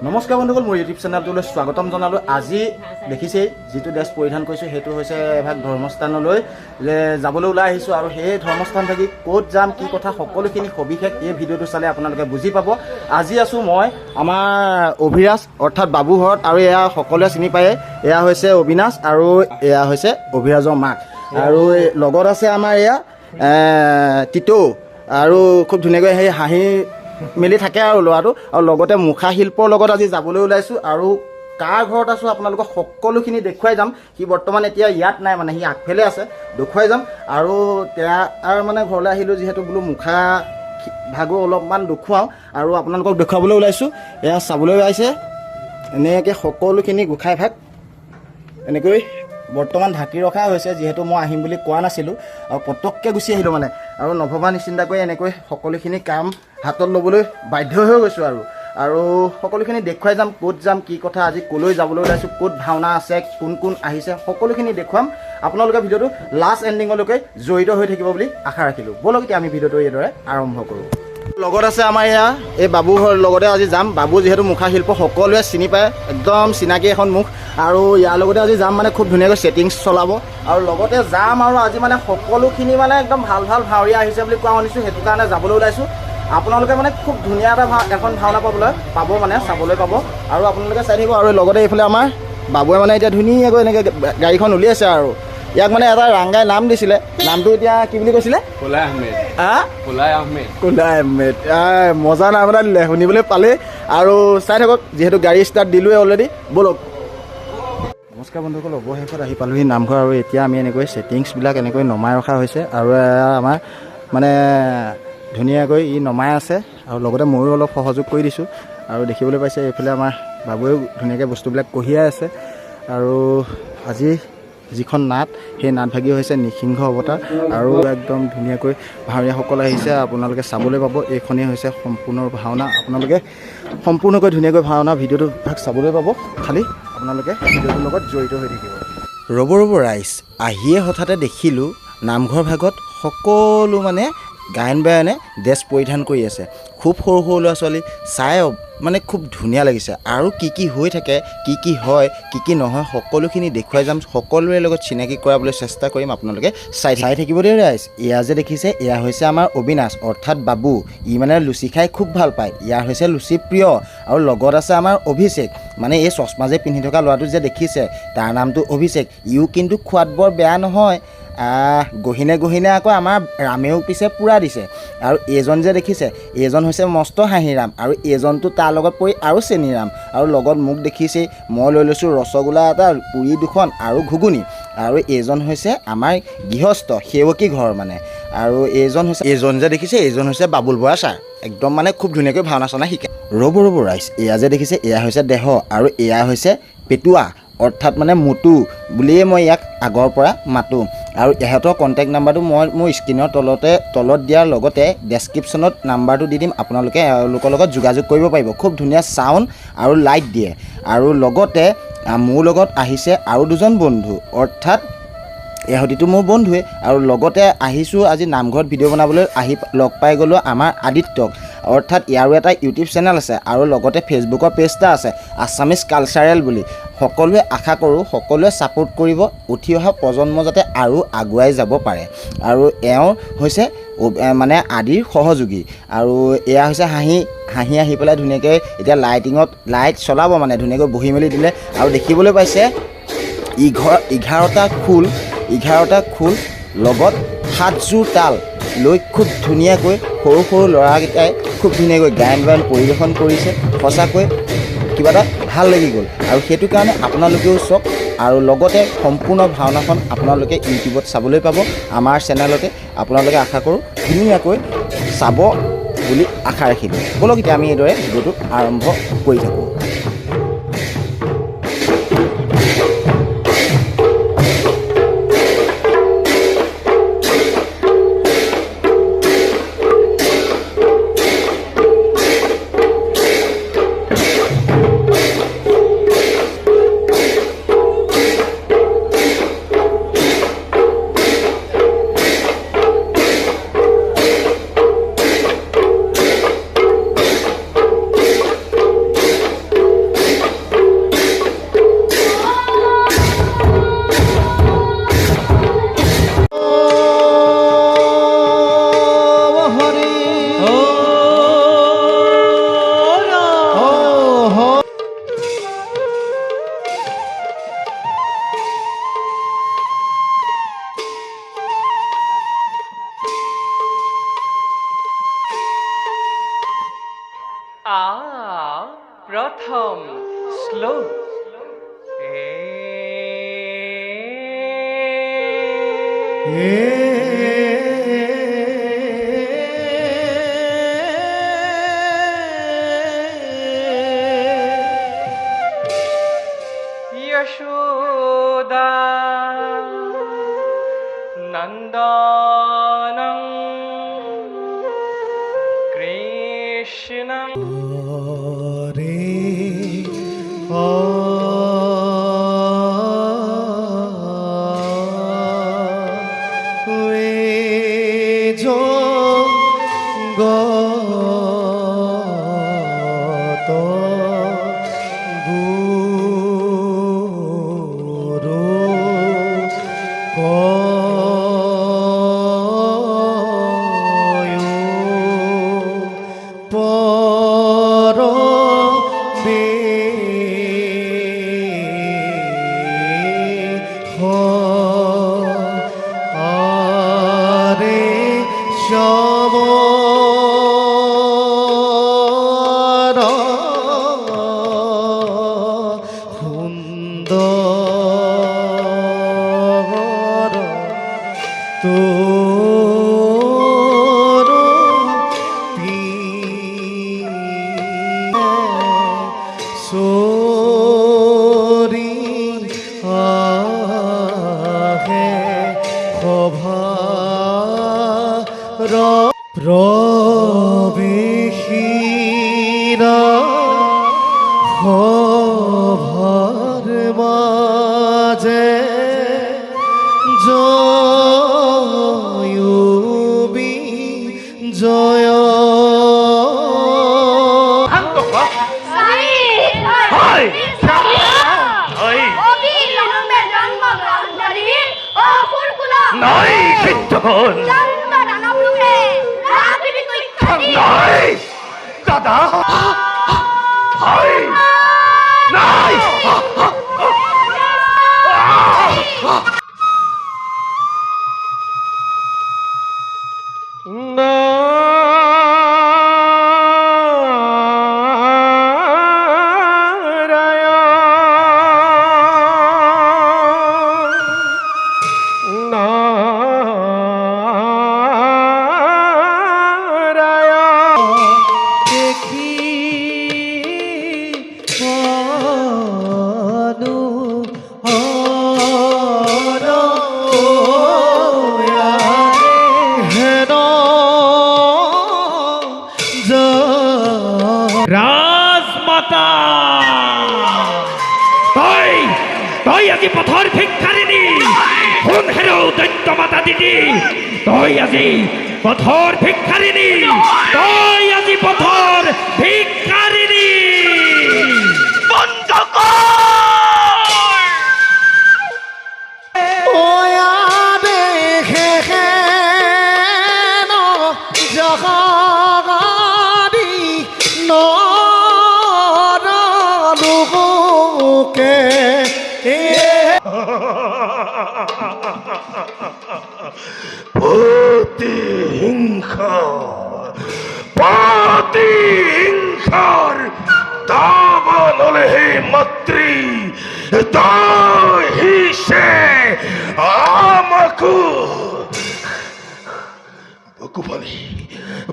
নমস্কাৰ বন্ধুসকল, মোৰ ইউটিউব চেনেলটোলৈ স্বাগতম জনালোঁ। আজি দেখিছেই যিটো ড্ৰেছ পৰিধান কৰিছোঁ সেইটো হৈছে এভাগ ধৰ্মস্থানলৈ যাবলৈ ওলাই আহিছোঁ আৰু সেই ধৰ্মস্থান থাকি ক'ত যাম, কি কথা, সকলোখিনি সবিশেষ এই ভিডিঅ'টো চালে আপোনালোকে বুজি পাব। আজি আছোঁ মই আমাৰ অভিৰাজ অৰ্থাৎ বাবু ঘৰত, আৰু এয়া সকলোৱে চিনি পায়ে, এয়া হৈছে অবিনাশ আৰু এয়া হৈছে অভিৰাজৰ মাক, আৰু লগত আছে আমাৰ এয়া টিটো, আৰু খুব ধুনীয়াকৈ সেই হাঁহি মেলি থাকে আৰু ল'ৰাটো, আৰু লগতে মুখা শিল্পৰ লগত আজি যাবলৈ ওলাইছোঁ। আৰু কাৰ ঘৰত আছোঁ আপোনালোকক সকলোখিনি দেখুৱাই যাম। সি বৰ্তমান এতিয়া ইয়াত নাই, মানে সি আগফালে আছে, দেখুৱাই যাম। আৰু তাৰ মানে ঘৰলৈ আহিলোঁ যিহেতু বোলো মুখা ভাগো অলপমান দেখুৱাওঁ, আৰু আপোনালোকক দেখুৱাবলৈ ওলাইছোঁ। এয়া চাবলৈ আহিছে, এনেকৈ সকলোখিনি গোঁসাই ভাগ এনেকৈ বৰ্তমান ঢাকি ৰখা হৈছে, যিহেতু মই আহিম বুলি কোৱা নাছিলোঁ আৰু পটককৈ গুচি আহিলোঁ মানে, আৰু নভবা নিচিন্তাকৈ এনেকৈ সকলোখিনি কাম হাতত ল'বলৈ বাধ্য হৈ গৈছোঁ। আৰু সকলোখিনি দেখুৱাই যাম, ক'ত যাম, কি কথা, আজি ক'লৈ যাবলৈ ওলাইছোঁ, ক'ত ভাওনা আছে, কোন কোন আহিছে, সকলোখিনি দেখুৱাম। আপোনালোকে ভিডিঅ'টো লাষ্ট এণ্ডিঙলৈকে জড়িত হৈ থাকিব বুলি আশা ৰাখিলোঁ। ব'লক এতিয়া আমি ভিডিঅ'টো এইদৰে আৰম্ভ কৰোঁ। লগত আছে আমাৰ এয়া এই বাবু লগতে আজি যাম। বাবু যিহেতু মুখা শিল্প সকলোৱে চিনি পায়, একদম চিনাকি এখন মুখ, আৰু ইয়াৰ লগতে আজি যাম, মানে খুব ধুনীয়াকৈ ছেটিংছ চলাব, আৰু লগতে যাম। আৰু আজি মানে সকলোখিনি মানে একদম ভাল ভাল ভাৱৰীয়া আহিছে বুলি কোৱা শুনিছোঁ, সেইটো কাৰণে যাবলৈ ওলাইছোঁ। আপোনালোকে মানে খুব ধুনীয়া এটা এখন ভাওনা পাব, মানে চাবলৈ পাব, আৰু আপোনালোকে চাই থাকিব। আৰু লগতে এইফালে আমাৰ বাবুৱে মানে এতিয়া ধুনীয়াকৈ এনেকৈ গাড়ীখন উলিয়াইছে, আৰু ইয়াক মানে এটা ৰাংগাই নাম দিছিলে, নামটো এতিয়া কি বুলি কৈছিলে? কোলাই আহমেদ। কোলাই আহমেদ, মজা নাম এটা দিলে, শুনিবলৈ পালে। আৰু চাই থাকক, যিহেতু গাড়ী ষ্টাৰ্ট দিলোৱে অলৰেডি। ব'লক। নমস্কাৰ বন্ধুসকল, অৱশেষত আহি পালোহি নামঘৰ, আৰু এতিয়া আমি এনেকৈ ছেটিংছবিলাক এনেকৈ নমাই ৰখা হৈছে, আৰু আমাৰ মানে ধুনীয়াকৈ ই নমাই আছে, আৰু লগতে ময়ো অলপ সহযোগ কৰি দিছোঁ। আৰু দেখিবলৈ পাইছে এইফালে আমাৰ বাবুৱেও ধুনীয়াকৈ বস্তুবিলাক কঢ়িয়াই আছে। আৰু আজি যিখন নাট, সেই নাটভাগী হৈছে নৃসিংহ অৱতাৰ, আৰু একদম ধুনীয়াকৈ ভাৱৰীয়াসকল আহিছে, আপোনালোকে চাবলৈ পাব। এইখনেই হৈছে সম্পূৰ্ণ ভাওনা, আপোনালোকে সম্পূৰ্ণকৈ ধুনীয়াকৈ ভাওনা ভিডিঅ'টো ভাগ চাবলৈ পাব। খালি আপোনালোকে ভিডিঅ'টোৰ লগত জড়িত হৈ থাকিব। ৰ'ব ৰাইজ, আহিয়ে হঠাতে দেখিলোঁ নামঘৰ ভাগত সকলো মানে গায়ন বায়নে ড্ৰেছ পৰিধান কৰি আছে। খুব সৰু সৰু ল'ৰা ছোৱালী, চাই মানে খুব ধুনীয়া লাগিছে। আৰু কি কি হৈ থাকে, কি কি হয়, কি কি নহয়, সকলোখিনি দেখুৱাই যাম, সকলোৰে লগত চিনাকি কৰাবলৈ চেষ্টা কৰিম। আপোনালোকে চাই থাকিব দেই ৰাইজ। এয়া যে দেখিছে, এয়া হৈছে আমাৰ অবিনাশ অৰ্থাৎ বাবু। ই মানে লুচি খাই খুব ভাল পায়, ইয়াৰ হৈছে লুচি প্ৰিয়। আৰু লগত আছে আমাৰ অভিষেক, মানে এই চশমা যে পিন্ধি থকা ল'ৰাটো যে দেখিছে, তাৰ নামটো অভিষেক। ইও কিন্তু খোৱাত বৰ বেয়া নহয়, গহীনে আকৌ আমাৰ ৰামেও পিছে পূৰা দিছে। আৰু এইজন যে দেখিছে, এইজন হৈছে মস্ত হাঁহিৰাম, আৰু এইজনটো তাৰ লগত পৰি আৰু চেনিৰাম। আৰু লগত মোক দেখিছেই, মই লৈ লৈছোঁ ৰসগোল্লা এটা, পুৰি দুখন আৰু ঘুগুনি। আৰু এইজন হৈছে আমাৰ গৃহস্থ সেৱকী ঘৰ মানে। আৰু এইজন যে দেখিছে, এইজন হৈছে বাবুল বৰা ছাৰ, একদম মানে খুব ধুনীয়াকৈ ভাওনা চাওনা শিকায়। ৰ'ব ৰাইজ, এয়া যে দেখিছে, এয়া হৈছে দেহ, আৰু এয়া হৈছে পেটুৱা অৰ্থাৎ মানে মটু বুলিয়ে মই ইয়াক আগৰ পৰা মাতোঁ। আৰু ইহঁতৰ কণ্টেক্ট নাম্বাৰটো মই মোৰ স্ক্ৰীনৰ তলত দিয়াৰ লগতে ডেছক্ৰিপশ্যনত নাম্বাৰটো দি দিম, আপোনালোকে এওঁলোকৰ লগত যোগাযোগ কৰিব পাৰিব। খুব ধুনীয়া চাউণ্ড আৰু লাইট দিয়ে। আৰু লগতে মোৰ লগত আহিছে আৰু দুজন বন্ধু, অৰ্থাৎ এহঁতিটো মোৰ বন্ধুৱে। আৰু লগতে আহিছোঁ আজি নামঘৰত ভিডিঅ' বনাবলৈ, লগ পাই গ'লোঁ আমাৰ আদিত্যক, অৰ্থাৎ ইয়াৰো এটা ইউটিউব চেনেল আছে, আৰু লগতে ফেচবুকৰ পেজ এটা আছে আছামিজ কালচাৰেল বুলি। সকলোৱে আশা কৰোঁ সকলোৱে ছাপোৰ্ট কৰিব, উঠি অহা প্ৰজন্ম যাতে আৰু আগুৱাই যাব পাৰে। আৰু এওঁ হৈছে মানে আদিৰ সহযোগী। আৰু এয়া হৈছে হাঁহি আহি পেলাই ধুনীয়াকৈ এতিয়া লাইট চলাব, মানে ধুনীয়াকৈ বহি মেলি দিলে। আৰু দেখিবলৈ পাইছে 11টা খোল লগত 7যোৰ তাল লৈ খুব ধুনীয়াকৈ সৰু ল'ৰাকেইটাই খুব ধুনীয়াকৈ গায়ন বায়ন পৰিৱেশন কৰিছে। সঁচাকৈ কিবা এটা ভাল লাগি গ'ল, আৰু সেইটো কাৰণে আপোনালোকেও চাওক। আৰু লগতে সম্পূৰ্ণ ভাওনাখন আপোনালোকে ইউটিউবত চাবলৈ পাব, আমাৰ চেনেলতে। আপোনালোকে আশা কৰোঁ ধুনীয়াকৈ চাব বুলি আশা ৰাখিলোঁ। ব'লক এতিয়া আমি এইদৰে ভিডিঅ'টো আৰম্ভ কৰি থাকোঁ। প্রথম শ্লোক यशोदा नन्दनं कृष्णं প্রবেশিরা হভার মাঝে জয়ুবি জয় নাই চিত্তকর নাই দাদা নাই রাজমাতা তই আজি পথৰ ভিক্ষাৰিণী শুন হেৰৌ দৈত্য মাতা দিদি তই আজি পথৰ ভিক্ষাৰিণী তই আজি পথৰ ভিক্ষাৰিণী বন্ধ প্রতিহিংসার দাবান হলে হে মাতৃ হিসে আমাকু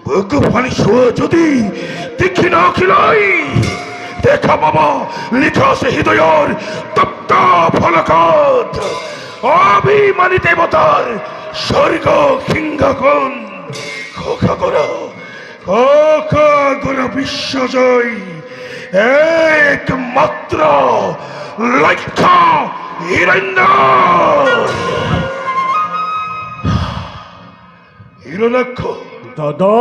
বুকু ফানি শুয়ে যদি দেখি না খিলাই দেখা বাবা লিখা আছে হৃদয়ের তপ্ত ফলকত অভিমানী দেবতার স্বর্গ সিংহগণ খোখা করা বিশ্বজয় একমাত্র লক্ষ্য হিরণ্য দাদা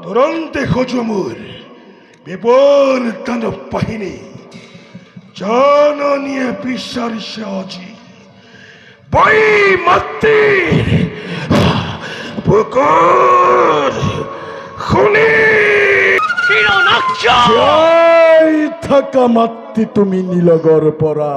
তুরন্তে খোঁজমুর বিপুল দানব বাহিনী জন নিয়ে বিশ্বাসে অজি বই মাতৃর পুকুর খুনি জয় থাকা মাতৃ তুমি নীলগর পরা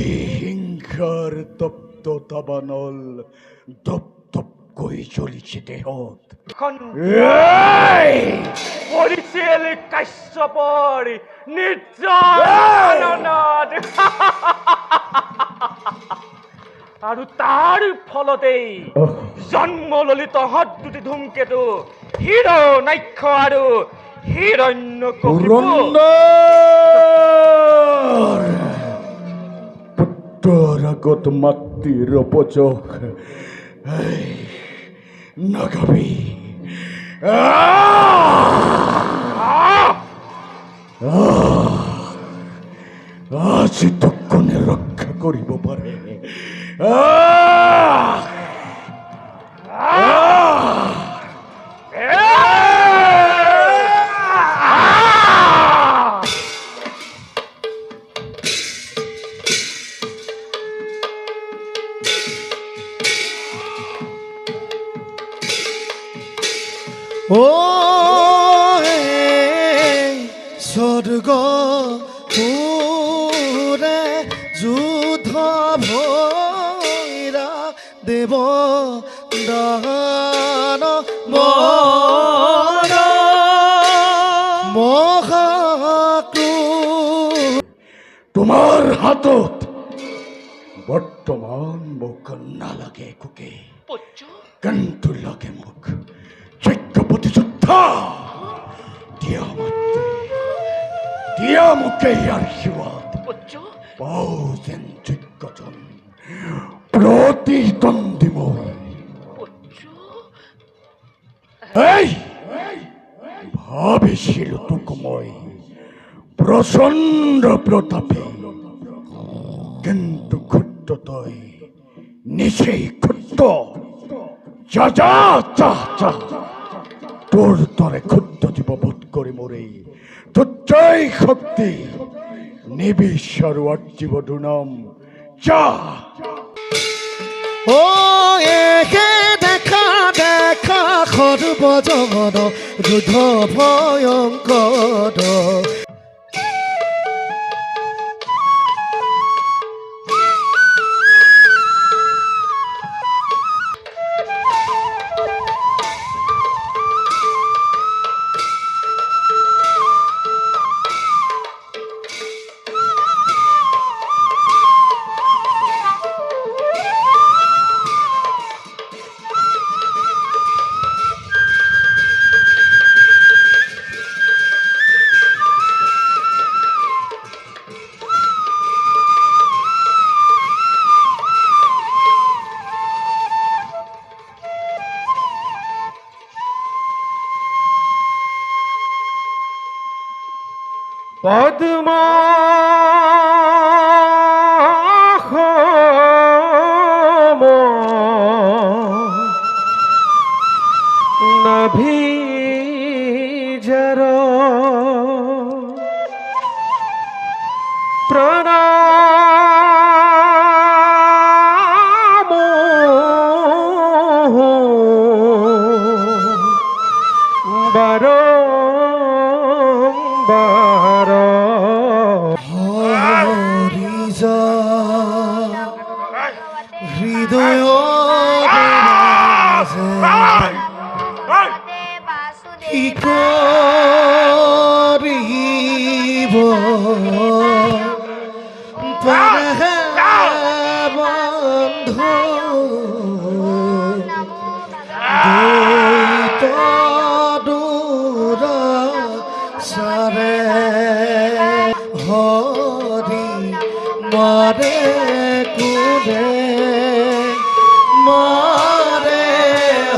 প্রতিহিংসার তপ্ত দাবানল দপদপকৈ জ্বলিছে দেহত। পৰিছিল কাশ্যপৰ নিৰ্যাতনত আৰু তাৰ ফলতেই জন্ম ললি তহঁত দুটি ধূমকেতু হিৰণ্যাক্ষ আৰু হিৰণ্যকশিপু। পুত্ৰৰ আগত মাতৃৰ অপযোগ নাগাবি। আজি তোক কোনে ৰক্ষা কৰিব পাৰে? স্বৰ্গ পুৰে যুদ্ধ ভৈৰা দেৱ দান মহাক্ৰোধ। তোমাৰ হাতত বৰ্তমান মোক নালাগে কুকে, কিন্তু লাগে মোক যজ্ঞপতি যোদ্ধা। দিয়া মোকে ইয়াৰ শিৱত পাও যেন যজ্ঞজন প্ৰতিদ্বন্দ্বীময়। ভাবিছিলো তোক মই প্ৰচণ্ড প্ৰতাপে, কিন্তু ক্ষুদ্ৰ তই নিচেই ক্ষুদ্ৰ। যা যা যা যা, তোৰ দৰে ক্ষুদ্ৰ জীৱ বোধ কৰি মৰি তুচ্ছাই শক্তি নিবিচাৰো আৰ্জীৱ দুৰ্নাম। যা একে দেখা দেখা সৰ্বজগত যুদ্ধ ভয়ংকৰ। পদ্ম নভীজর প্রণাম বারম্বার হরিজা হৃদয় কি করিব বন্ধু দ্বৈত দূর সারে হরি মারে কুরে মারে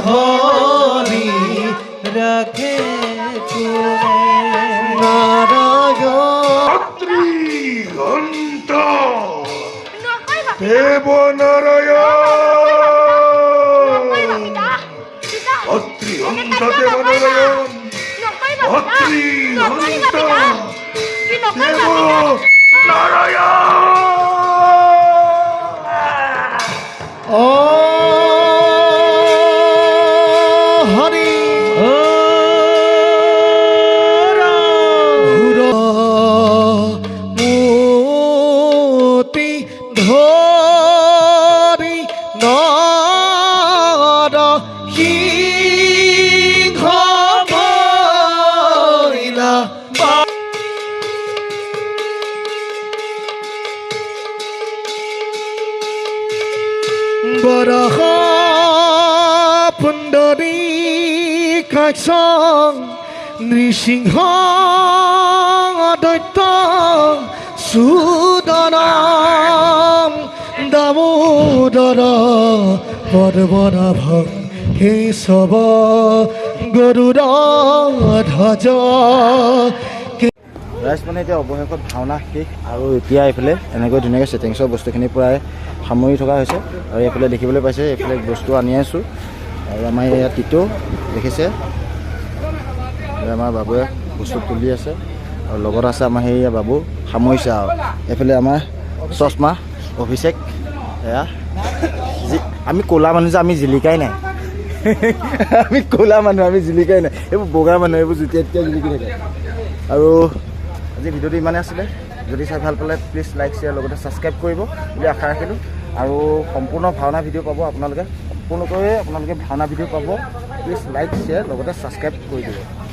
হরি রাখে কুরে নারায়ণ অত্রিঘণ্ট দেব নারায়ণ, অত্রিঘণ্ট দেব নারায়ণ, অত্রিঘণ্ট দেব নারায়ণ। হরি মূর্তি ধরি কি ঘবইলা বৰহ পুণ্ডৰী কাক্ষ নৃসিংহ দৈত্য সুদনম দামোদৰ পদ্মনাভ কেশৱ গৰুড় ধ্বজ ৰাইজ মানে এতিয়া অৱশেষত ভাওনা শেষ আৰু এতিয়া এইফালে এনেকৈ ধুনীয়াকৈ ছেটিংছৰ বস্তুখিনি প্ৰায় সামৰি থকা হৈছে আৰু এইফালে দেখিবলৈ পাইছে এইফালে বস্তু আনি আছোঁ আৰু আমাৰ ইয়াত টিটো দেখিছে আমাৰ বাবুৱে বস্তু তুলি আছে আৰু লগত আছে আমাৰ সেয়া বাবু সামৰিছে আৰু এইফালে আমাৰ চশমা অভিষেক এয়া আমি ক'লা মানুহ যে আমি জিলিকাই নাই আমি ক'লা মানুহ আমি জিলিকাই নাই এইবোৰ বগা মানুহ এইবোৰ যেতিয়া তেতিয়া জিলিকি থাকে আৰু আজি ভিডিঅ'টো ইমানেই আছিলে যদি চাই ভাল পালে প্লিজ লাইক শ্বেয়াৰ লগতে ছাবস্ক্ৰাইব কৰিব বুলি আশা ৰাখিলোঁ আৰু সম্পূৰ্ণ ভাওনা ভিডিঅ' পাব আপোনালোকে সম্পূৰ্ণকৈ আপোনালোকে ভাওনা ভিডিঅ' পাব প্লিজ লাইক শ্বেয়াৰ লগতে ছাবস্ক্ৰাইব কৰি দিব